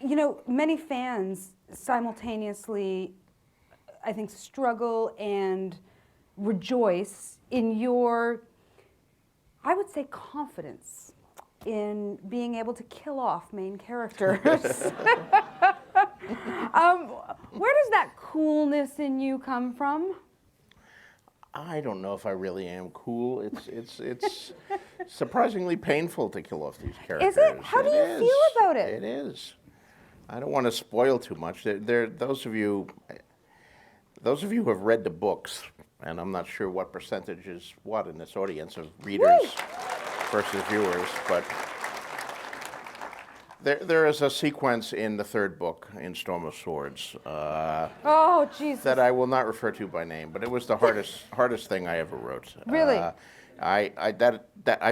you know, many fans simultaneously, I think, struggle and rejoice in your, I would say, confidence in being able to kill off main characters. Where does that coolness in you come from? I don't know if I really am cool. It's surprisingly painful to kill off these characters. Is it? How do you feel about it? It is. I don't want to spoil too much. Those of you who have read the books, and I'm not sure what percentage is what in this audience of readers versus viewers, but there is a sequence in the third book, in Storm of Swords, Oh, Jesus. that I will not refer to by name, but it was the hardest thing I ever wrote. Really? I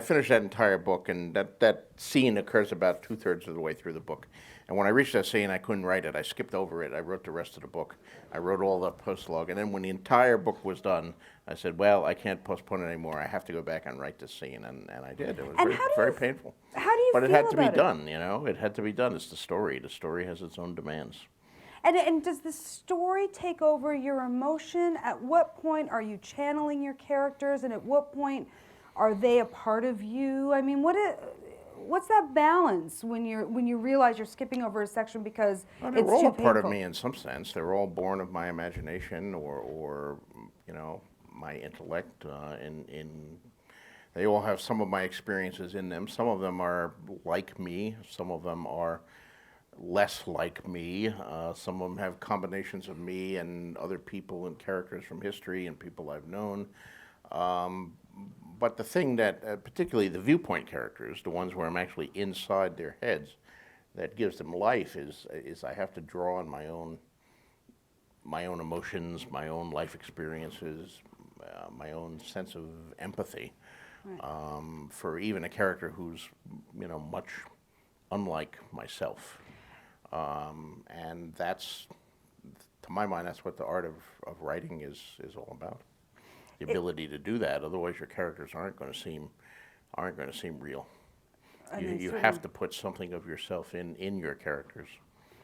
finished that entire book, and that scene occurs about 2/3 of the way through the book. And when I reached that scene, I couldn't write it. I skipped over it. I wrote the rest of the book. I wrote all the postlogue, and then when the entire book was done, I said, "Well, I can't postpone it anymore. I have to go back and write this scene," and I did. It was very painful. How do you But feel it had to be about it? done. You know, it had to be done. It's the story. The story has its own demands. And does the story take over your emotion? At what point are you channeling your characters, and at what point are they a part of you? I mean, what's that balance when you realize you're skipping over a section because Well, it's they're all too a part of painful? me in some sense. They're all born of my imagination or you know, my intellect. They all have some of my experiences in them. Some of them are like me. Some of them are less like me. Some of them have combinations of me and other people and characters from history and people I've known. But the thing that, particularly the viewpoint characters, the ones where I'm actually inside their heads, that gives them life is I have to draw on my own emotions, my own life experiences, my own sense of empathy, for even a character who's, you know, much unlike myself. And that's, to my mind, that's what the art of writing is all about. The ability to do that. Otherwise, your characters aren't going to seem real. You have to put something of yourself in your characters.